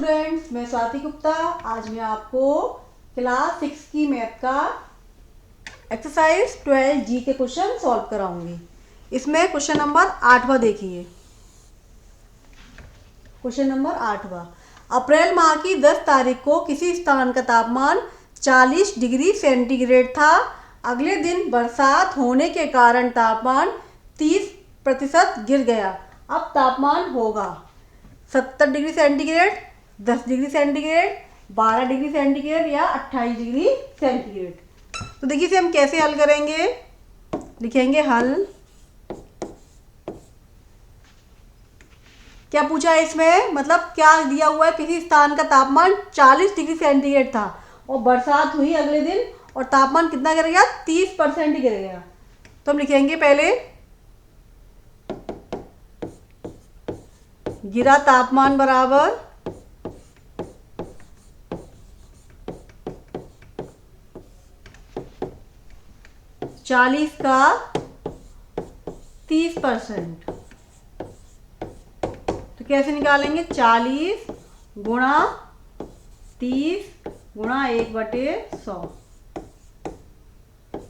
Students, मैं स्वाति गुप्ता। आज मैं आपको क्लास 6 की मैथ का एक्सरसाइज 12 जी के क्वेश्चन सॉल्व कराऊंगी। इसमें क्वेश्चन नंबर 8वां देखिए। क्वेश्चन नंबर 8वां, अप्रैल माह की 10 तारीख को किसी स्थान का तापमान 40 डिग्री सेंटीग्रेड था। अगले दिन बरसात होने के कारण तापमान 30% गिर गया। अब तापमान होगा 70 degree centigrade, 10 degree centigrade, 12 degree centigrade या 28 डिग्री सेंटीग्रेड। तो देखिए इसे हम कैसे हल करेंगे। लिखेंगे हल। क्या पूछा है इसमें, मतलब क्या दिया हुआ है, किसी स्थान का तापमान 40 डिग्री सेंटीग्रेड था और बरसात हुई अगले दिन और तापमान कितना गिर गया, 30% गिर गया। तो हम लिखेंगे पहले गिरा तापमान बराबर 40 का 30%। तो कैसे निकालेंगे, 40 गुणा 30 गुणा 1/100।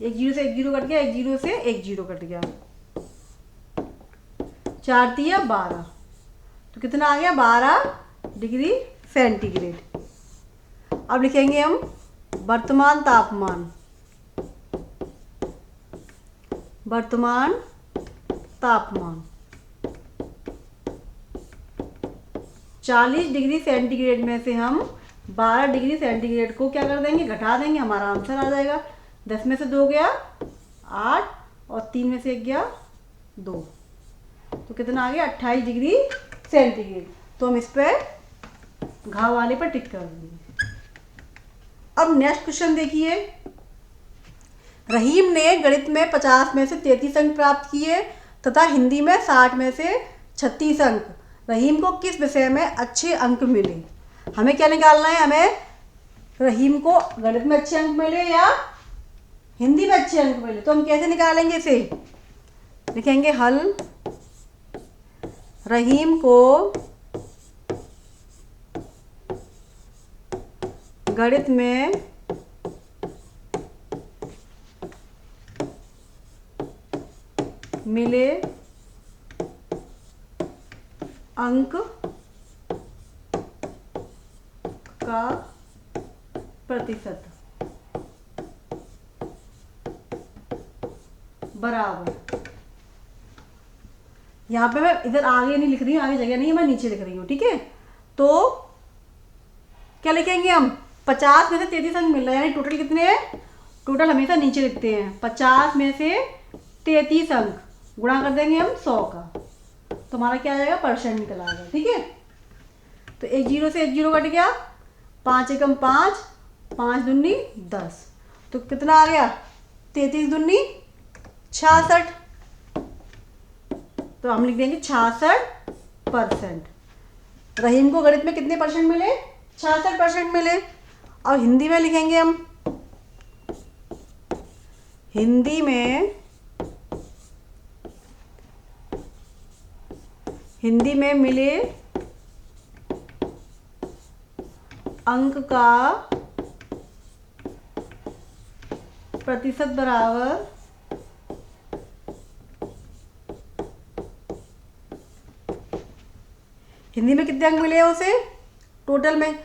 एक जीरो से एक जीरो कट गया, एक जीरो से एक जीरो कट गया, 4 तिया 12। तो कितना आ गया, 12 डिग्री सेंटीग्रेड। अब लिखेंगे हम वर्तमान तापमान। वर्तमान तापमान 40 डिग्री सेंटीग्रेड में से हम 12 डिग्री सेंटीग्रेड को क्या कर देंगे, घटा देंगे, हमारा आंसर आ जाएगा। 10 में से 2 गया 8 और 3 में से 1 गया 2। तो कितना आ गया, 28 डिग्री सेंटीग्रेड। तो हम इस पर घाव वाले पर टिक कर देंगे। अब नेक्स्ट क्वेश्चन देखिए। रहीम ने गणित में 50 में से 33 अंक प्राप्त किए तथा हिंदी में 60 में से 36 अंक। रहीम को किस विषय में अच्छे अंक मिले। हमें क्या निकालना है, हमें रहीम को गणित में अच्छे अंक मिले या हिंदी में अच्छे अंक मिले। तो हम कैसे निकालेंगे इसे, लिखेंगे हल। रहीम को गणित में मिले अंक का प्रतिशत बराबर। यहाँ पे मैं इधर आगे नहीं लिख रही हूँ, आगे जगह नहीं है, मैं नीचे लिख रही हूँ, ठीक है। तो क्या लिखेंगे हम, 50 में से 33 अंक मिल रहा है, यानी टोटल कितने हैं, टोटल हमेशा नीचे लिखते हैं। 50 में से 33 अंक गुणा कर देंगे हम 100 का, तो हमारा क्या आ जाएगा, परसेंट निकल आएगा, ठीक है। तो एक जीरो से एक जीरो कट गया, 5 एकम 5, 5 दूनी 10। तो कितना आ गया, 33 दूनी 66। तो हम लिख देंगे 66%। रहीम को गणित में कितने परसेंट मिले, 66% मिले। और हिंदी में लिखेंगे हम, हिंदी में मिले अंक का प्रतिशत बराबर हिंदी में कितने अंक मिले हैं उसे, टोटल में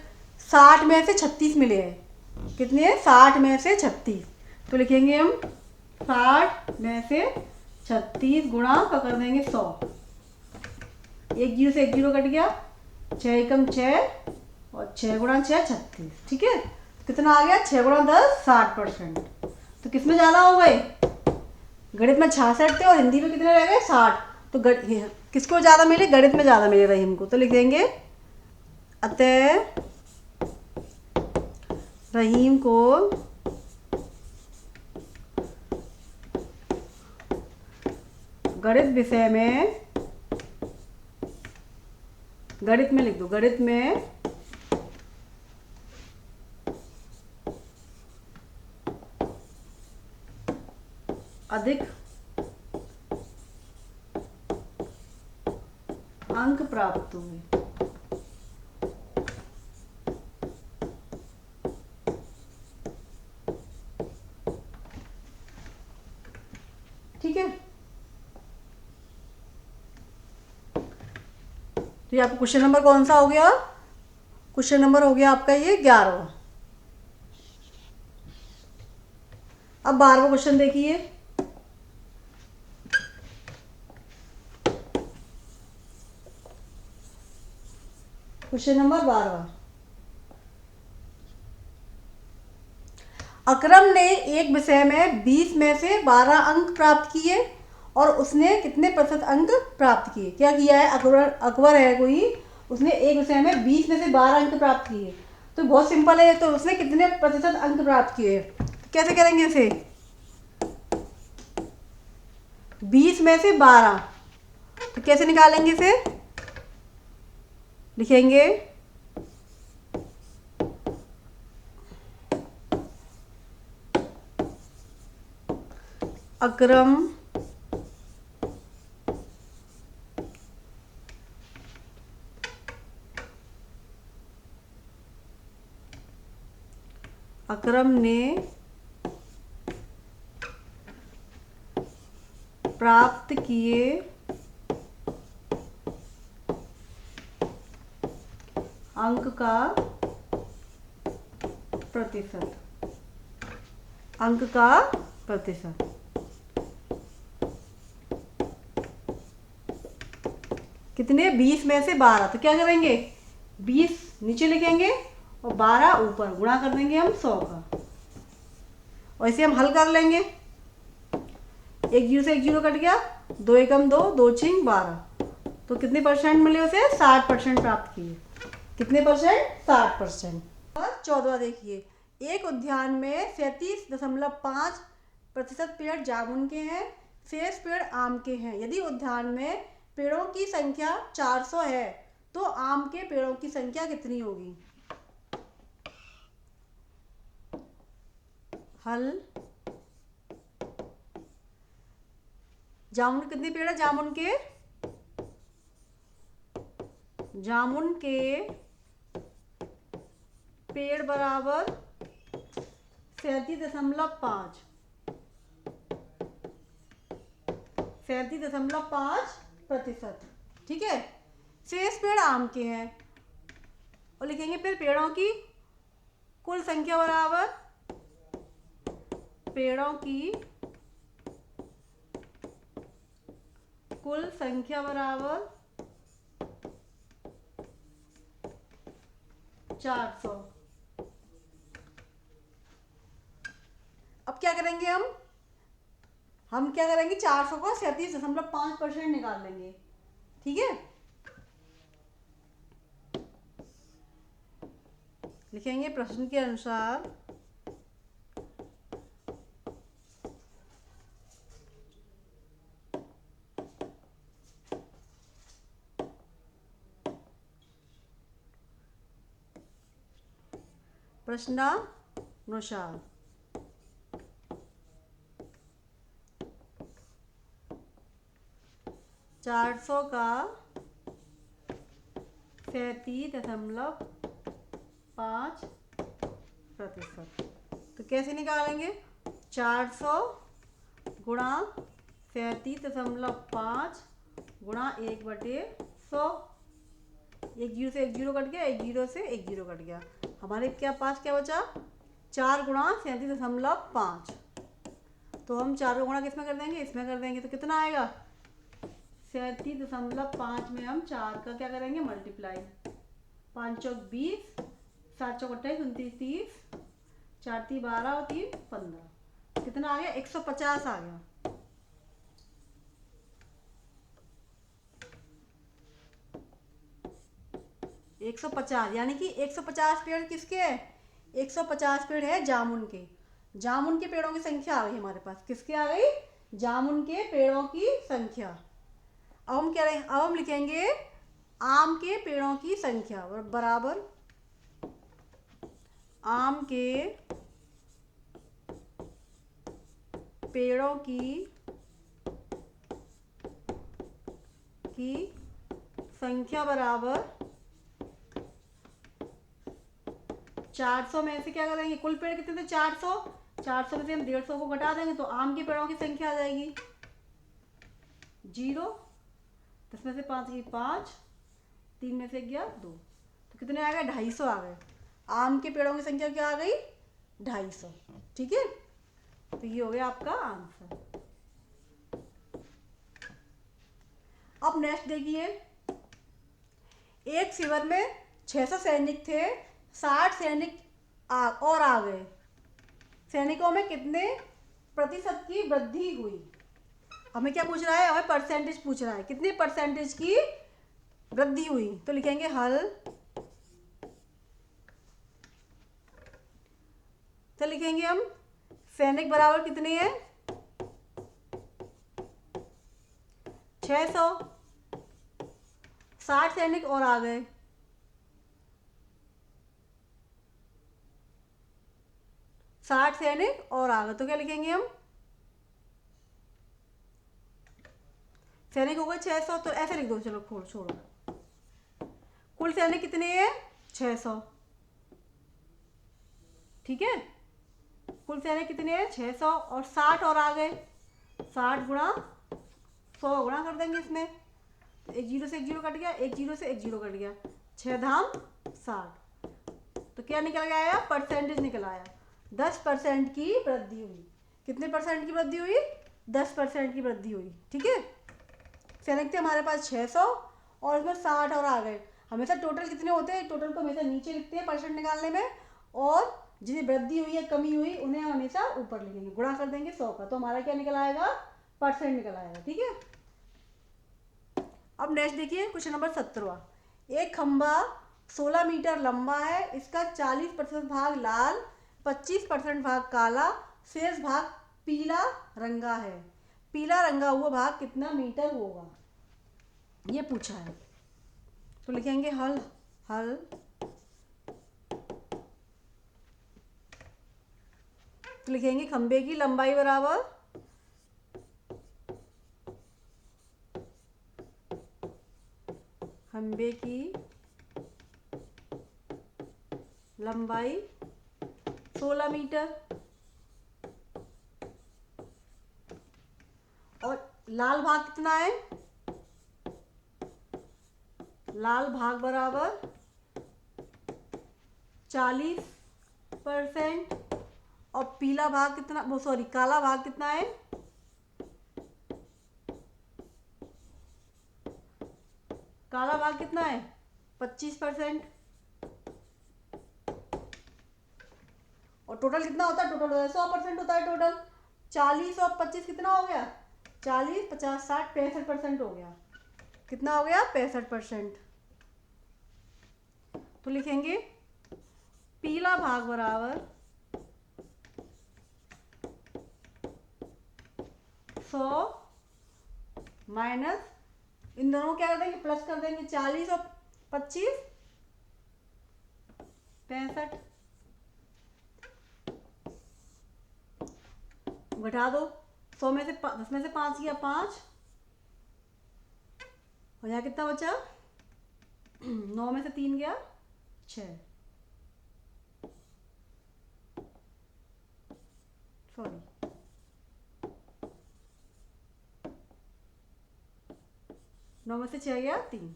60 में से 36 मिले हैं। कितने हैं, 60 में से 36। तो लिखेंगे हम 60 में से 36 गुणा का कर देंगे 100। एक जीरो से एक जीरो कट गया, 6 एकम 6 और 6 गुणा 6 36, ठीक है। कितना आ गया, 6 गुणा 10 60%। तो किस में ज़्यादा हो गए, गणित में 66 थे और हिंदी में कितने रह गए, 60। तो किसको ज़्यादा मिले, गणित में ज़्यादा मिले रहीम को। तो लिख देंगे अतः रहीम को गणित विषय में, गणित में लिख दो, गणित में अधिक अंक प्राप्त हुए। तो ये आपका क्वेश्चन नंबर कौन सा हो गया? क्वेश्चन नंबर हो गया आपका ये 11वां। अब 12वां क्वेश्चन देखिए। क्वेश्चन नंबर 12वां। अकरम ने एक विषय में 20 में से 12 अंक प्राप्त किए और उसने कितने प्रतिशत अंक प्राप्त किए? क्या किया है? अकबर है कोई, उसने एक विषय में 20 में से 12 अंक प्राप्त किए। तो बहुत सिंपल है, तो उसने कितने प्रतिशत अंक प्राप्त किए? तो कैसे करेंगे इसे? 20 में से 12, तो कैसे निकालेंगे इसे? लिखेंगे अकरम ने प्राप्त किए अंक का प्रतिशत, अंक का प्रतिशत। कितने? 20 में से 12। तो क्या करेंगे? 20 नीचे लिखेंगे और 12 ऊपर, गुणा कर देंगे हम 100 का, और इसे हम हल कर लेंगे। एक जीरो से एक जीरो कट गया, 2 एकम 2, 2 छिंग 12। तो कितने परसेंट मिले उसे? 60% प्राप्त किए। कितने परसेंट? 60%। और 14वां देखिए। एक उद्यान में 37.5% पेड़ जामुन के हैं, शेष पेड़ आम के हैं। यदि उद्यान में पेड़ों की संख्या 400 है तो आम के पेड़ों की संख्या कितनी होगी? हल। जामुन कितने पेड़ है? जामुन के पेड़ बराबर 37.5, 37.5%। ठीक है। शेष पेड़ आम के हैं, और लिखेंगे फिर पेड़ों की कुल संख्या बराबर पेड़ों की कुल संख्या बराबर 400। अब क्या करेंगे हम क्या करेंगे? 400 को 37.5% निकाल लेंगे। ठीक है। लिखेंगे प्रश्न के अनुसार प्रश्नानुसार 400 का 37.5%। तो कैसे निकालेंगे? 400 गुणा 37.5 गुणा 1/100। एक जीरो से एक जीरो कट गया, एक जीरो से एक जीरो कट गया। हमारे पास क्या बचा? 4 गुणा 37.5। तो हम 4 का गुणा किसमें कर देंगे? इसमें कर देंगे। तो कितना आएगा? 37.5 में हम 4 का क्या करेंगे? मल्टीप्लाई। 5 चौक 20, 7 चौक 28, 29 30, 4 3 12 और 3 15। कितना आ गया? 150 आ गया। एक 150, यानी कि 150 पेड़ किसके है? 150 पेड़ है जामुन के। जामुन के पेड़ों की संख्या आ गई हमारे पास। किसकी आ गई? जामुन के पेड़ों की संख्या। अब हम क्या अब हम लिखेंगे आम के पेड़ों की संख्या बराबर आम के पेड़ों की संख्या बराबर 400 में से क्या करेंगे? कुल पेड़ कितने थे? 400। 400 में से हम 150 को घटा देंगे तो आम के पेड़ों की संख्या आ जाएगी 0। 10 में से 5 की 5, 3 में से गया 2, तो कितने आ गए? 250 आ गए। आम के पेड़ों की संख्या क्या आ गई? 250। ठीक है, तो ये हो गया आपका आंसर। अब नेक्स्ट देखिए, एक शिविर में 600 सैनिक थे, 60 सैनिक और आ गए। सैनिकों में कितने प्रतिशत की वृद्धि हुई? हमें क्या पूछ रहा है? हमें परसेंटेज पूछ रहा है, कितने परसेंटेज की वृद्धि हुई। तो लिखेंगे हल, तो लिखेंगे हम सैनिक बराबर कितने हैं? 600, 60 सैनिक और आ गए, तो क्या लिखेंगे हम? सैनिक हो गए 600, तो ऐसे लिख दो, चलो छोड़ो। कुल सैनिक कितने हैं? 600। ठीक है, कुल सैनिक कितने हैं? 600, और 60 और आ गए। 60 गुणा 100 गुणा कर देंगे इसमें, तो एक जीरो से एक जीरो कट गया, एक जीरो से एक जीरो कट गया, 6 धाम 60। तो क्या निकल के आया? परसेंटेज निकल आया, 10% की वृद्धि हुई। कितने परसेंट की वृद्धि हुई? 10% की वृद्धि हुई। ठीक है, सैनिक थे हमारे पास 600 और इसमें 60 और आ गए। हमेशा टोटल कितने होते हैं? टोटल को हमेशा नीचे लिखते हैं परसेंट निकालने में, और जितनी वृद्धि हुई है कमी हुई उन्हें हम हमेशा ऊपर लिखेंगे, गुणा कर देंगे 100 का, तो हमारा क्या निकल आएगा? परसेंट निकल आएगा। ठीक है, अब नेक्स्ट देखिए क्वेश्चन नंबर 17। एक खंबा 16 मीटर लंबा है, इसका 40% भाग लाल, 25% भाग काला, शेष भाग पीला रंगा है। पीला रंगा हुआ भाग कितना मीटर होगा, ये पूछा है। तो लिखेंगे हल, तो लिखेंगे खंबे की लंबाई बराबर खंबे की लंबाई 16 मीटर, और लाल भाग कितना है? लाल भाग बराबर 40%, और पीला भाग कितना, वो सॉरी काला भाग कितना है? काला भाग कितना है? 25%। और टोटल कितना होता है? टोटल होता है 100% होता है टोटल। 40 और 25 कितना हो गया? 40, 50, 60, 65% हो गया। कितना हो गया? 65%। तो लिखेंगे पीला भाग बराबर 100 माइनस, इन दोनों को क्या कर देंगे? प्लस कर देंगे, 40 और 25 65, घटा दो, 100 में से 10 में से 5 गया 5, और यहाँ कितना बचा? 9 में से 3 गया 6, सॉरी 9 में से 6 गया 3,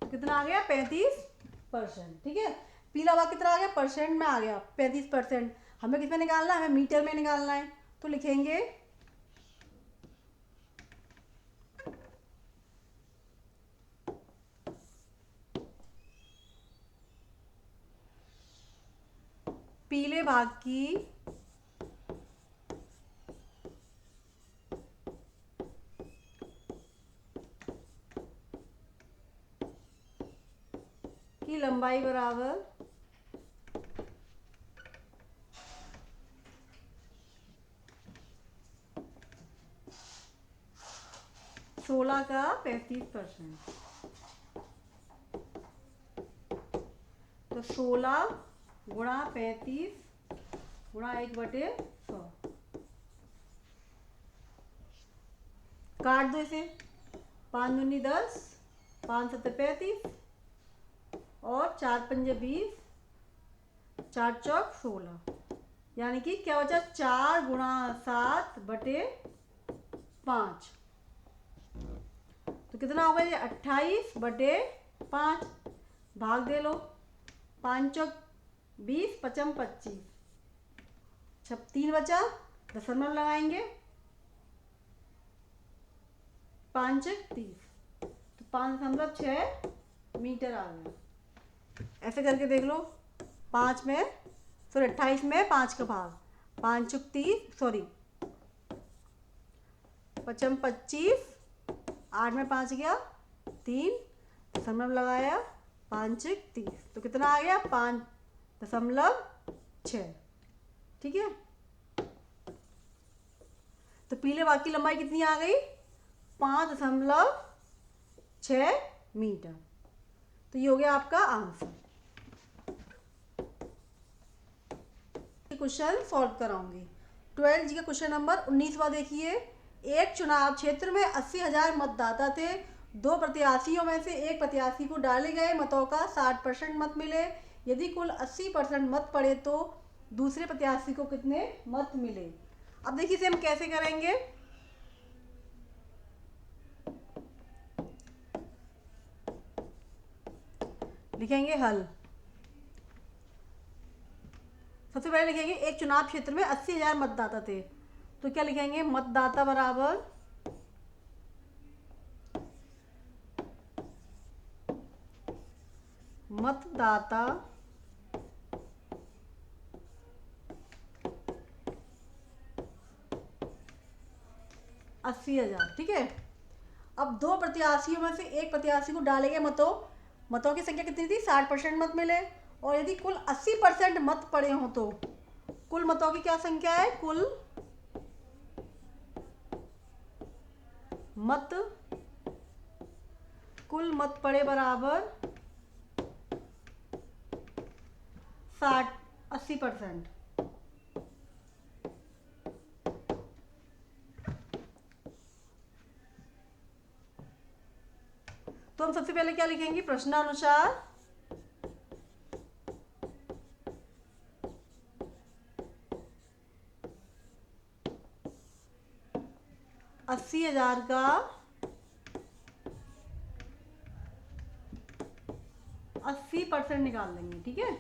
तो कितना आ गया? 35%। ठीक है, पीला भाग कितना आ गया? परसेंट में आ गया 35%। हमें किस में निकालना है? हमें मीटर में निकालना है, तो लिखेंगे पीले भाग की लंबाई बराबर 16 का 35%, तो 16 गुणा 35 गुणा 1/100, काट दो इसे, 5 दूनी 10, 5 7 35, और 4 पंजे 20, 4 चौक 16, यानी कि क्या बचा? 4 गुणा 7/5, तो कितना होगा ये? 28/5। 5 भाग दे लो, 5 चौक 20, 5 25, 3 बचा, दशमलव लगाएंगे, 5 30, तो 5.6 मीटर आ गया। ऐसे करके देख लो, 5 में सॉरी 28 में 5 का भाग, 5 चौक 30 सॉरी 5 25, 8 में 5 गया 3, दशमलव लगाया, 5 30, तो कितना आ गया 5.6। ठीक है, तो पीले भाग की लंबाई कितनी आ गई 5.6 मीटर। तो ये हो गया आपका आंसर। क्वेश्चन सॉल्व कराऊंगी। 12 जी का क्वेश्चन नंबर 19वां देखिए। एक चुनाव क्षेत्र में 80,000 मतदाता थे। 2 प्रत्याशियों में से एक प्रत्याशी को डाले गए मतों का 60% मत मिले। यदि कुल 80% मत पड़े तो दूसरे प्रत्याशी को कितने मत मिले। अब देखिए इसे हम कैसे करेंगे। लिखेंगे हल। सबसे पहले लिखेंगे एक चुनाव क्षेत्र में 80,000 मतदाता थे, तो क्या लिखेंगे मतदाता बराबर मतदाता 80,000। ठीक है, अब 2 प्रत्याशियों में से एक प्रत्याशी को डाले गए मतों की संख्या कितनी थी 60% मत मिले, और यदि कुल 80% मत पड़े हों तो कुल मतों की क्या संख्या है, कुल मत पड़े बराबर 80%। तो हम सबसे पहले क्या लिखेंगे प्रश्नानुसार 80,000 का 80% निकाल लेंगे। ठीक है,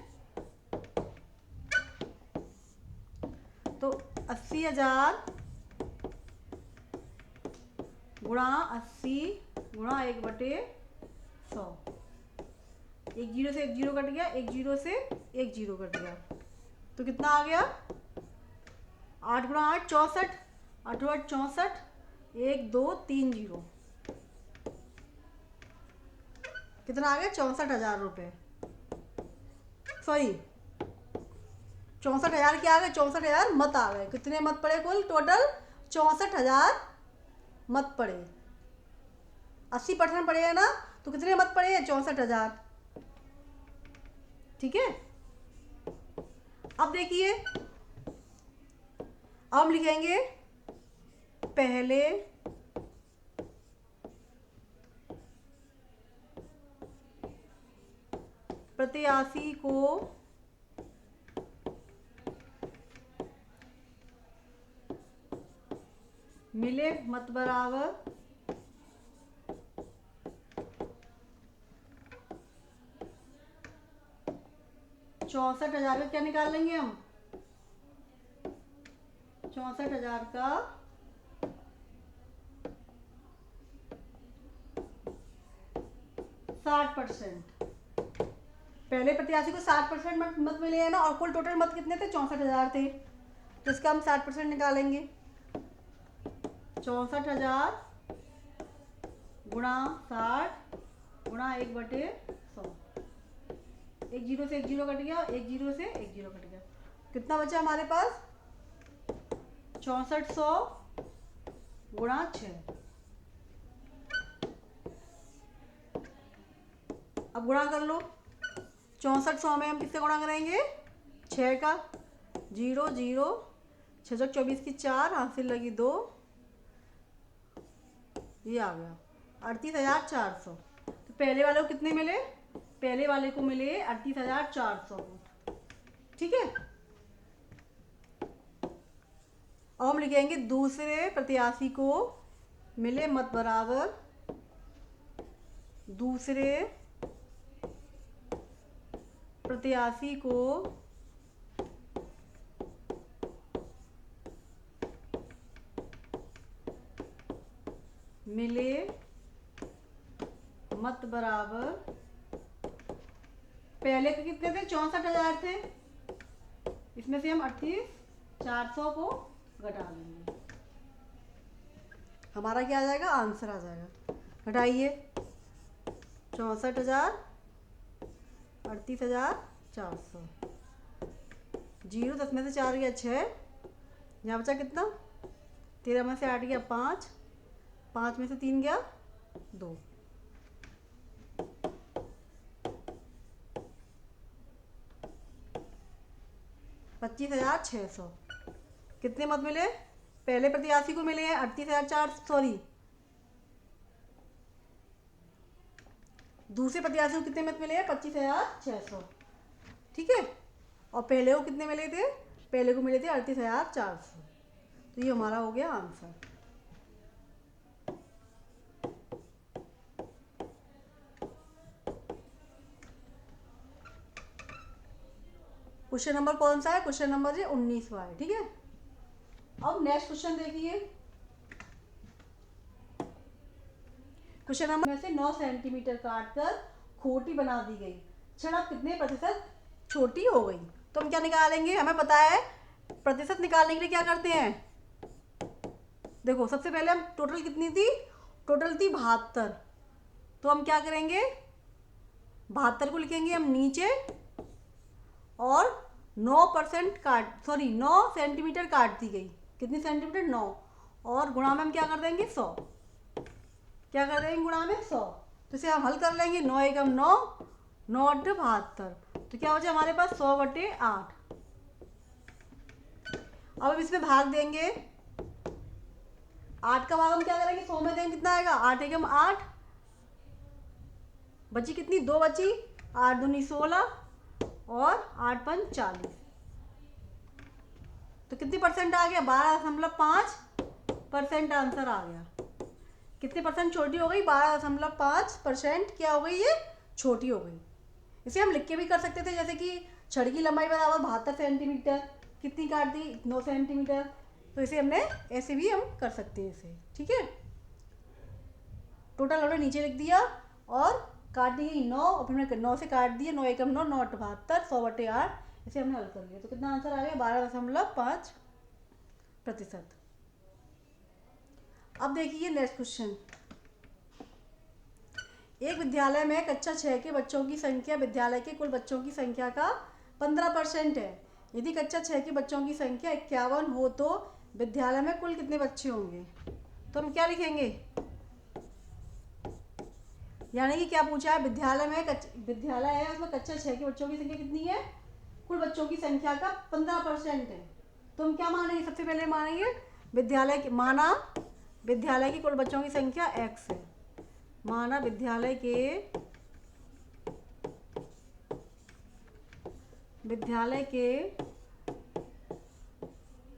तो 80,000 गुणा 80 गुणा 1/100। एक जीरो से एक जीरो कट गया, एक जीरो से एक जीरो कट गया, तो कितना आ गया 8 गुणा 8 64, 8 8 64, 1 2 3 जीरो, कितना आ गया 64,000 रुपये। सॉरी 64,000 क्या आ गए 64,000 मत आ गए। कितने मत पड़े कुल टोटल 64,000 मत पड़े। 80% पड़े हैं ना, तो कितने मत पड़े हैं 64,000। ठीक है, अब देखिए अब हम लिखेंगे पहले प्रत्याशी को मिले मत बराबर 64,000 का क्या निकाल लेंगे हम 64,000 का 60%। पहले प्रत्याशी को 60% मत मिले हैं ना, और कुल टोटल मत कितने थे 64,000 थे, तो इसका हम 60% निकालेंगे। 64,000 गुणा 60 गुणा 1/100। एक जीरो से एक जीरो कट गया, एक जीरो से एक जीरो कट गया, कितना बचा हमारे पास 6400 गुणा 6। अब गुणा कर लो। 6400 में हम किससे गुणा करेंगे 6 का, 0 0 6 24 की 4, हासिल लगी 2, ये आ गया 38,400। तो पहले वाले को कितने मिले, पहले वाले को मिले 38,400। ठीक है, अब हम लिखेंगे दूसरे प्रत्याशी को मिले मत बराबर दूसरे प्रत्याशी को मिले मत बराबर, पहले के कितने थे? 64,000 थे। इसमें से हम 38,400 को घटा देंगे, हमारा क्या आ जाएगा? आंसर आ जाएगा। घटाइए 64,000 38,400, 0 10 में से 4 गया 6, यहाँ बचा कितना? 13 में से 8 गया 5, 5 में से 3 गया 2। 25,600। कितने मत मिले? पहले प्रत्याशी को मिले हैं 38,400, सॉरी दूसरे प्रत्याशी को कितने मत मिले हैं? 25,600, ठीक है। और पहले को कितने मिले थे? पहले को मिले थे 38,400। तो ये हमारा हो गया आंसर। क्वेश्चन नंबर कौन सा है? क्वेश्चन नंबर 19वां है, ठीक है। अब नेक्स्ट क्वेश्चन देखिए। क्वेश्चन नंबर में से 9 सेंटीमीटर काटकर खोटी बना दी गई, क्षण अब कितने प्रतिशत छोटी हो गई? तो हम क्या निकालेंगे? हमें पता है प्रतिशत निकालने के लिए क्या करते हैं। देखो सबसे पहले हम टोटल कितनी थी? टोटल थी 72। तो हम क्या करेंगे? 72 को लिखेंगे हम नीचे और 9% काट, सॉरी 9 सेंटीमीटर काट दी गई। कितनी सेंटीमीटर? 9। और गुणा में हम क्या कर देंगे? 100। क्या कर देंगे? गुणा में 100। तो इसे हम हल कर लेंगे। 9 एकम 9, 9 8 72। तो क्या हो जाए हमारे पास? 100/8। अब इसमें भाग देंगे। 8 का भाग हम क्या करेंगे? 100 में देंगे, कितना आएगा? 8 एकम 8, बची कितनी? 2 बची। 8 दूनी 16 और 8 पंच 40। तो कितनी परसेंट आ गया? 12.5% आंसर आ गया। कितने परसेंट छोटी हो गई? 12.5% क्या हो गई? ये छोटी हो गई। इसे हम लिख के भी कर सकते थे, जैसे कि छड़ की लंबाई बराबर 72 सेंटीमीटर, कितनी काट दी? 9 सेंटीमीटर। तो इसे हमने ऐसे भी हम कर सकते हैं इसे, ठीक है। टोटल हमने नीचे लिख दिया और काट दी गई 9, और फिर हमने 9 से काट दिया। 9 एकम 9, 9 8 72, 100/8। इसे हमने हल कर लिया। तो कितना आंसर आ गया? 12.5%। अब देखिए नेक्स्ट क्वेश्चन। एक विद्यालय में कक्षा 6 के बच्चों की संख्या विद्यालय के कुल बच्चों की संख्या का 15% है। यदि कक्षा 6 के बच्चों की संख्या 51 हो तो विद्यालय में कुल कितने बच्चे होंगे? तो हम क्या लिखेंगे? यानी कि क्या पूछा है? विद्यालय में विद्यालय है, उसमें कक्षा 6 के बच्चों की संख्या कितनी है? कुल बच्चों की संख्या का 15% है। तो हम क्या मानेंगे? सबसे पहले मानेंगे विद्यालय की, माना विद्यालय की कुल बच्चों की संख्या x है। माना विद्यालय के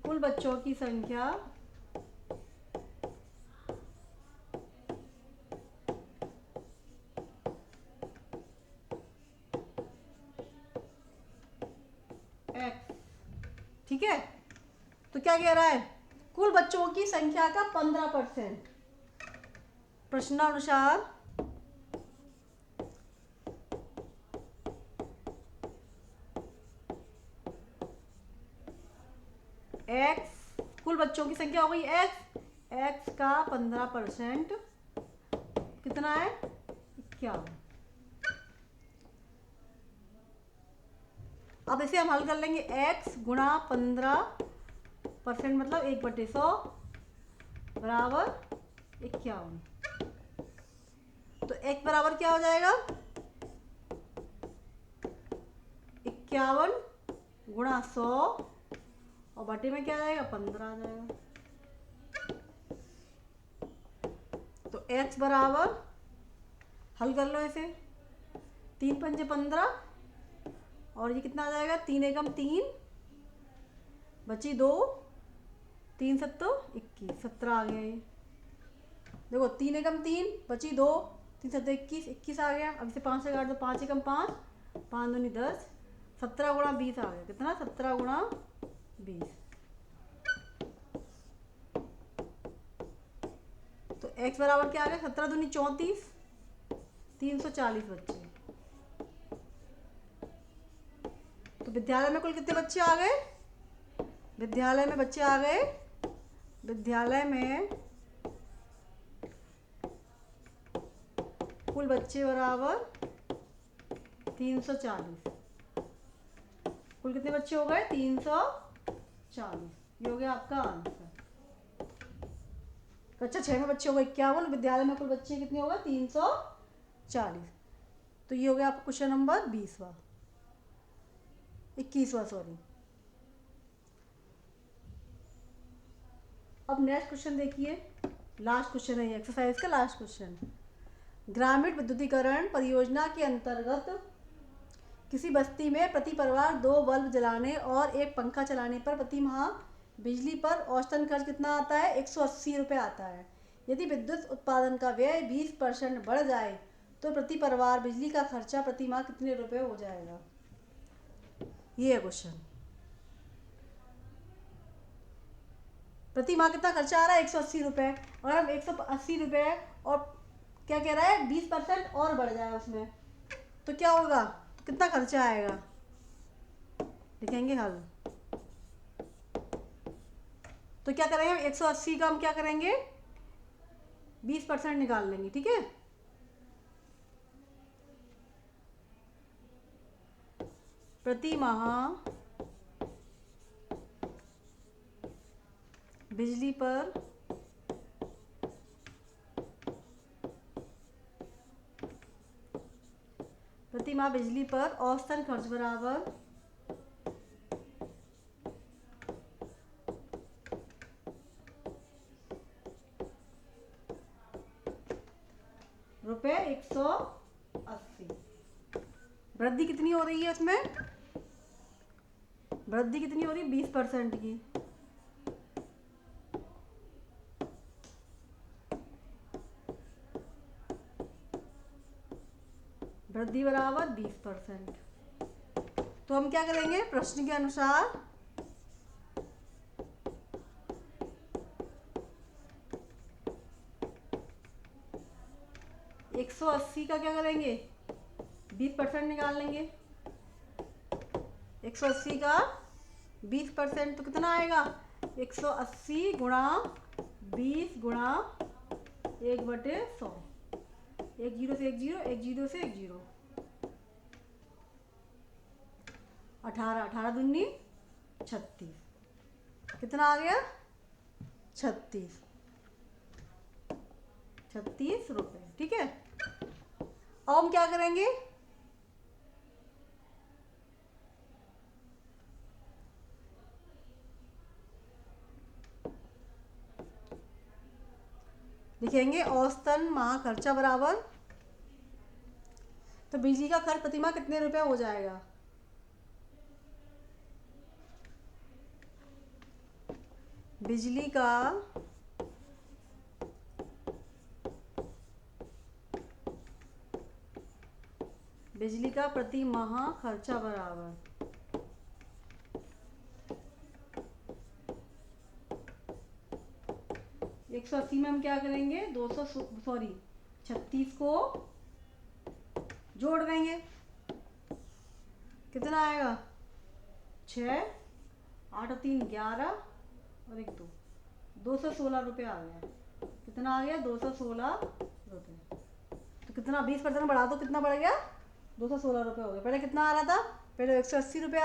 कुल बच्चों की संख्या x, ठीक है। तो क्या कह रहा है? कुल बच्चों की संख्या का 15%। प्रश्नानुसार x, कुल बच्चों की संख्या हो गई x का 15% कितना है? 51। अब इसे हम हल कर लेंगे। x गुणा 15% मतलब 1/100 बराबर 51। तो x बराबर क्या हो जाएगा? 51 गुणा 100 और बटे में क्या आ जाएगा? 15 आ जाएगा। तो x बराबर, हल कर लो इसे, 3 पंजे 15 और ये कितना आ जाएगा? 3 एकम 3, बची 2, 3 सत्तो 21, 17 आ गया ये। देखो 3 एकम 3, बची 2, 3 सत्तो 21, 21 आ गया। अब इसे 5 से काट दो। 5 एकम 5, 5 दूनी 10, 17 गुणा 20 आ गया, कितना 17 गुणा 20। तो x बराबर क्या आ गया, 17 दूनी 34, 340 बच्चे। तो विद्यालय में कुल कितने बच्चे आ गए, विद्यालय में बच्चे आ गए, विद्यालय में कुल बच्चे बराबर 340। कुल कितने बच्चे हो गए, 340। ये हो गया आपका आंसर। कक्षा 6 में बच्चे हो गए 51, विद्यालय में कुल बच्चे कितने हो गए, 340। तो ये हो गया आपका क्वेश्चन नंबर 21वां, सॉरी। अब नेक्स्ट क्वेश्चन देखिए, लास्ट क्वेश्चन है एक्सरसाइज का लास्ट क्वेश्चन। ग्रामीण विद्युतीकरण परियोजना के अंतर्गत किसी बस्ती में प्रति परिवार 2 बल्ब जलाने और 1 पंखा चलाने पर प्रति माह बिजली पर औसतन खर्च कितना आता है, 180 रुपये आता है। यदि विद्युत उत्पादन का व्यय 20% बढ़ जाए तो प्रति परिवार बिजली का खर्चा प्रति माह कितने रुपये हो जाएगा। ये है क्वेश्चन। प्रति माह कितना खर्चा आ रहा है, 180 रुपये, और हम 180 रुपये और क्या कह रहा है 20% और बढ़ जाए उसमें, तो क्या होगा, तो कितना खर्चा आएगा। लिखेंगे हल। तो क्या करेंगे हम 180 का हम क्या करेंगे 20% निकाल लेंगे, ठीक है। प्रति माह बिजली पर औसतन खर्च बराबर रुपये 180। वृद्धि कितनी हो रही है उसमें, वृद्धि कितनी हो रही है 20% की। वृद्धि बराबर 20%। तो हम क्या करेंगे, प्रश्न के अनुसार 180 का क्या करेंगे 20% निकाल लेंगे। 180 का 20% तो कितना आएगा, 180 गुणा 20 गुणा 1/100। 1 जीरो से 1 जीरो, 1 जीरो से 1 जीरो, 18, 18 दूनी 36। कितना आ गया 36 रुपये, ठीक है। अब हम क्या करेंगे, लिखेंगे औसतन माह खर्चा बराबर, तो बिजली का खर्च प्रति माह कितने रुपए हो जाएगा। बिजली का प्रति माह खर्चा बराबर 180 में हम क्या करेंगे 36 को जोड़ देंगे, कितना आएगा 6, 8 और 3 11 और 1 2, 216 रुपये आ गया। कितना आ गया 216 रुपये। तो कितना 20% बढ़ा दो, कितना बढ़ गया 216 रुपये हो गया। पहले कितना आ रहा था, पहले 180 रुपये